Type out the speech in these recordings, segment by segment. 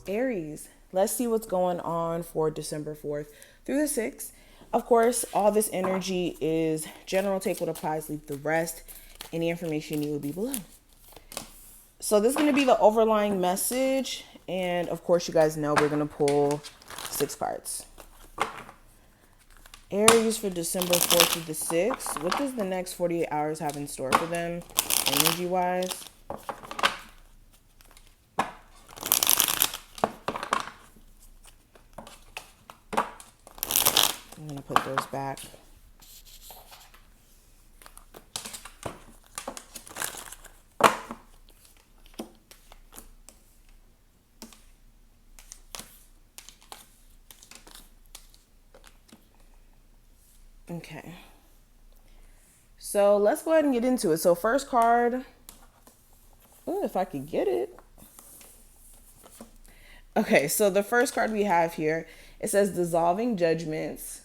Aries, let's see what's going on for December 4th through the 6th. Of course, all this energy is general. Take what applies, leave the rest. Any information you need will be below. So this is going to be the overlying message. And of course, you guys know we're going to pull 6 cards. Aries for December 4th through the 6th. What does the next 48 hours have in store for them, energy-wise? I'm going to put those back. Okay. So let's go ahead and get into it. So first card, ooh, if I could get it. Okay, so the first card we have here, it says dissolving judgments.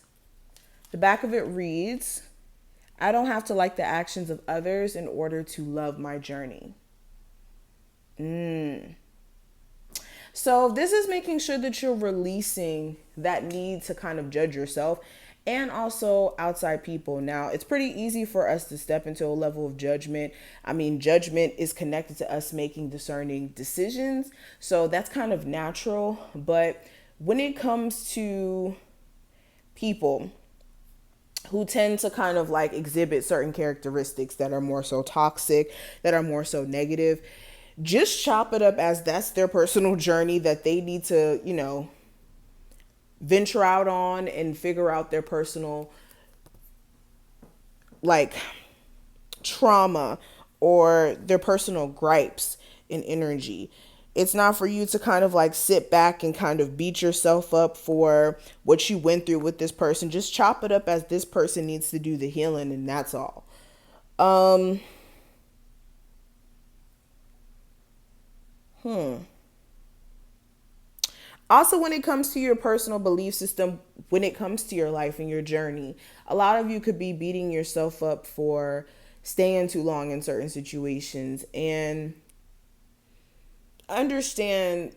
The back of it reads, I don't have to like the actions of others in order to love my journey. So this is making sure that you're releasing that need to kind of judge yourself and also outside people. Now, it's pretty easy for us to step into a level of judgment. I mean, judgment is connected to us making discerning decisions. So that's kind of natural. But when it comes to people who tend to kind of like exhibit certain characteristics that are more so toxic, that are more so negative, just chop it up as that's their personal journey that they need to, venture out on and figure out their personal like trauma or their personal gripes and energy. It's not for you to kind of like sit back and kind of beat yourself up for what you went through with this person. Just chop it up as this person needs to do the healing, and that's all. Also, when it comes to your personal belief system, when it comes to your life and your journey, a lot of you could be beating yourself up for staying too long in certain situations. And understand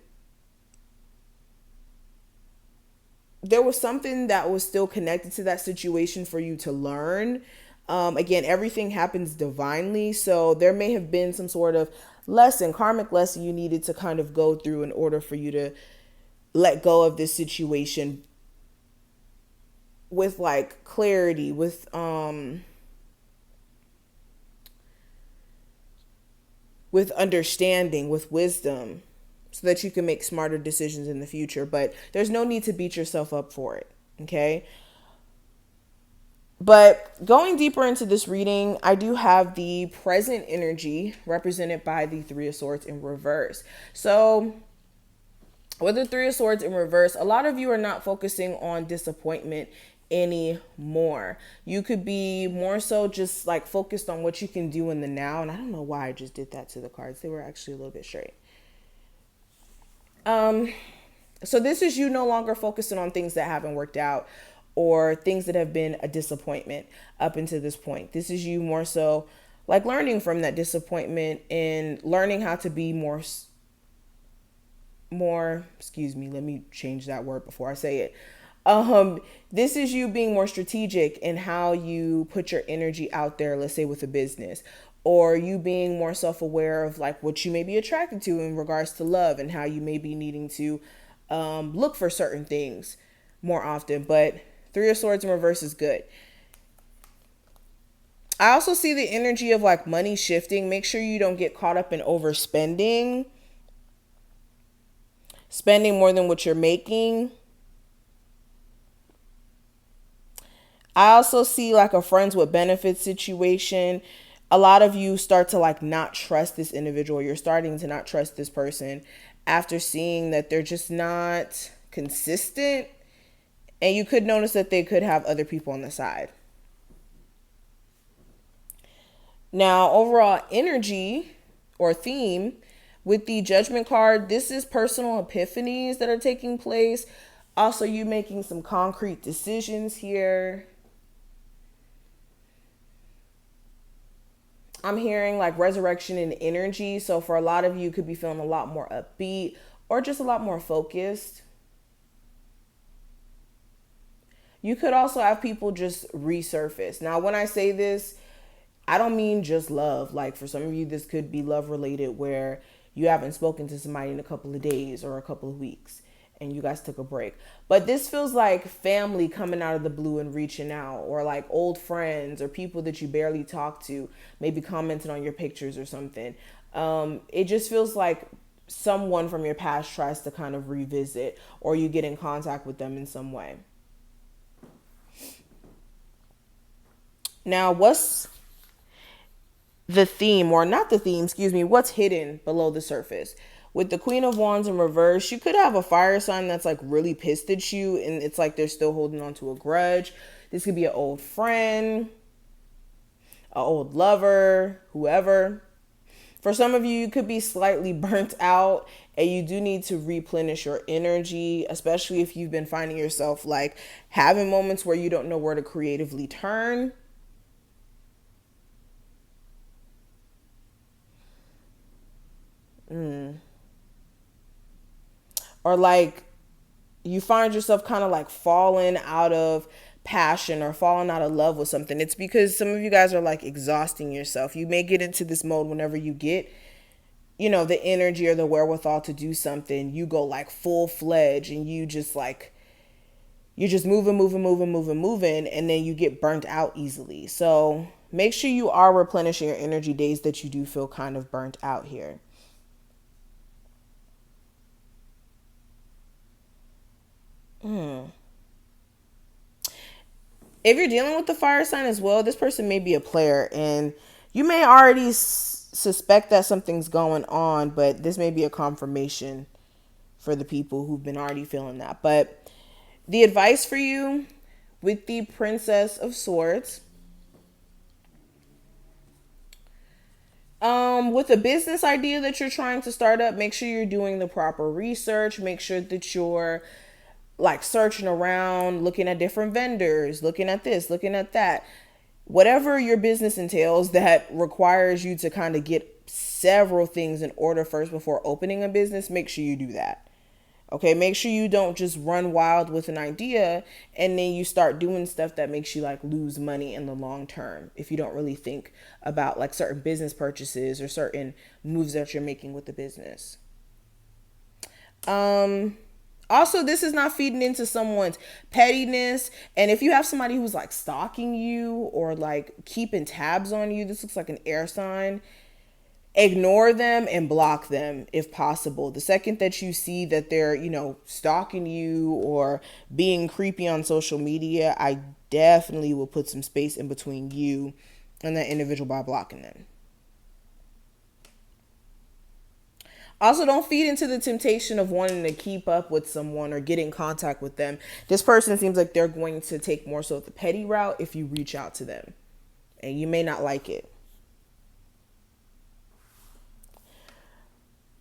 there was something that was still connected to that situation for you to learn. Again, everything happens divinely. So there may have been some sort of lesson, karmic lesson you needed to kind of go through in order for you to let go of this situation with like clarity, with understanding, with wisdom, so that you can make smarter decisions in the future. But there's no need to beat yourself up for it. Okay. But going deeper into this reading, I do have the present energy represented by the Three of Swords in reverse. So with the Three of Swords in reverse, a lot of you are not focusing on disappointment anymore. You could be more so just like focused on what you can do in the now. And I don't know why I just did that to the cards. They were actually a little bit straight. So this is you no longer focusing on things that haven't worked out or things that have been a disappointment up until this point. This is you more so like learning from that disappointment and learning how to be more, excuse me, let me change that word before I say it. This is you being more strategic in how you put your energy out there, let's say with a business, or you being more self-aware of like what you may be attracted to in regards to love and how you may be needing to look for certain things more often. But Three of Swords in reverse is good. I also see the energy of like money shifting. Make sure you don't get caught up in overspending, spending more than what you're making. I also see like a friends with benefits situation. A lot of you start to like not trust this individual. You're starting to not trust this person after seeing that they're just not consistent. And you could notice that they could have other people on the side. Now, overall energy or theme with the Judgment card, this is personal epiphanies that are taking place. Also, you making some concrete decisions here. I'm hearing like resurrection and energy. So for a lot of you, could be feeling a lot more upbeat or just a lot more focused. You could also have people just resurface. Now, when I say this, I don't mean just love. Like for some of you, this could be love related where you haven't spoken to somebody in a couple of days or a couple of weeks and you guys took a break. But this feels like family coming out of the blue and reaching out, or like old friends or people that you barely talk to, maybe commenting on your pictures or something. It just feels like someone from your past tries to kind of revisit, or you get in contact with them in some way. Now, what's the theme, or not the theme, excuse me, what's hidden below the surface? With the Queen of Wands in reverse, you could have a fire sign that's like really pissed at you and it's like they're still holding on to a grudge. This could be an old friend, an old lover, whoever. For some of you, you could be slightly burnt out and you do need to replenish your energy, especially if you've been finding yourself like having moments where you don't know where to creatively turn. Or like you find yourself kind of like falling out of passion or falling out of love with something. It's because some of you guys are like exhausting yourself. You may get into this mode whenever you get, the energy or the wherewithal to do something. You go like full fledged and you just like, you're just moving, and then you get burnt out easily. So make sure you are replenishing your energy days that you do feel kind of burnt out here. If you're dealing with the fire sign as well, this person may be a player and you may already suspect that something's going on, but this may be a confirmation for the people who've been already feeling that. But the advice for you with the Princess of Swords, with a business idea that you're trying to start up, make sure you're doing the proper research. Make sure that you're like searching around, looking at different vendors, looking at this, looking at that. Whatever your business entails that requires you to kind of get several things in order first before opening a business, make sure you do that. Okay, make sure you don't just run wild with an idea and then you start doing stuff that makes you like lose money in the long term if you don't really think about like certain business purchases or certain moves that you're making with the business. Also, this is not feeding into someone's pettiness. And if you have somebody who's like stalking you or like keeping tabs on you, this looks like an air sign. Ignore them and block them if possible. The second that you see that they're, stalking you or being creepy on social media, I definitely will put some space in between you and that individual by blocking them. Also, don't feed into the temptation of wanting to keep up with someone or get in contact with them. This person seems like they're going to take more so the petty route if you reach out to them. And you may not like it.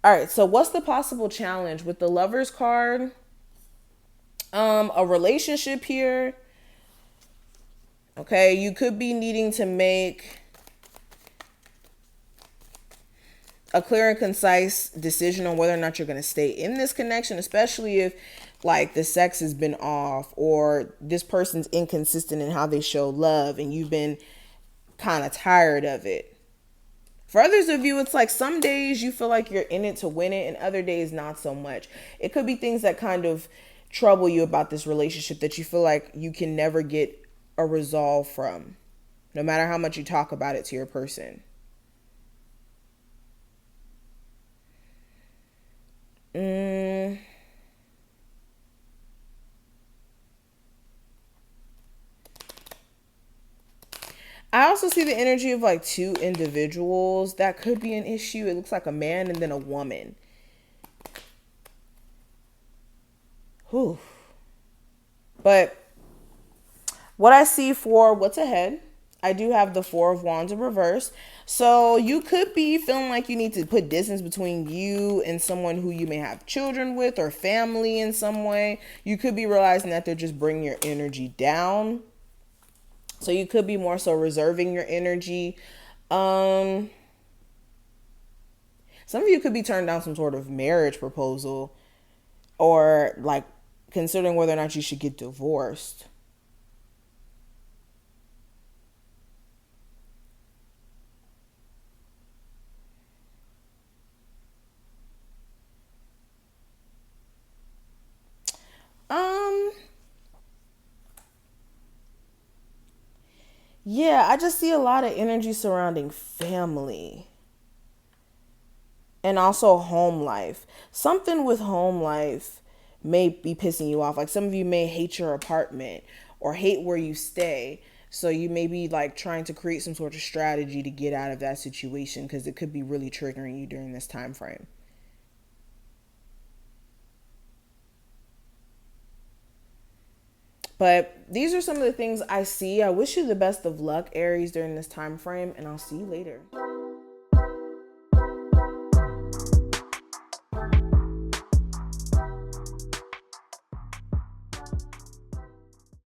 All right, so what's the possible challenge with the Lovers card? A relationship here. Okay, you could be needing to make a clear and concise decision on whether or not you're going to stay in this connection, especially if like the sex has been off or this person's inconsistent in how they show love and you've been kind of tired of it. For others of you, it's like some days you feel like you're in it to win it and other days not so much. It could be things that kind of trouble you about this relationship that you feel like you can never get a resolve from, no matter how much you talk about it to your person. I also see the energy of like two individuals. That could be an issue. It looks like a man and then a woman. Whew. But what I see for what's ahead, I do have the Four of Wands in reverse. So you could be feeling like you need to put distance between you and someone who you may have children with or family in some way. You could be realizing that they're just bringing your energy down. So you could be more so reserving your energy. Some of you could be turning down some sort of marriage proposal, or like considering whether or not you should get divorced. Um, yeah, I just see a lot of energy surrounding family and also home life. Something with home life may be pissing you off. Like some of you may hate your apartment or hate where you stay. So you may be like trying to create some sort of strategy to get out of that situation because it could be really triggering you during this time frame. But these are some of the things I see. I wish you the best of luck, Aries, during this time frame, and I'll see you later.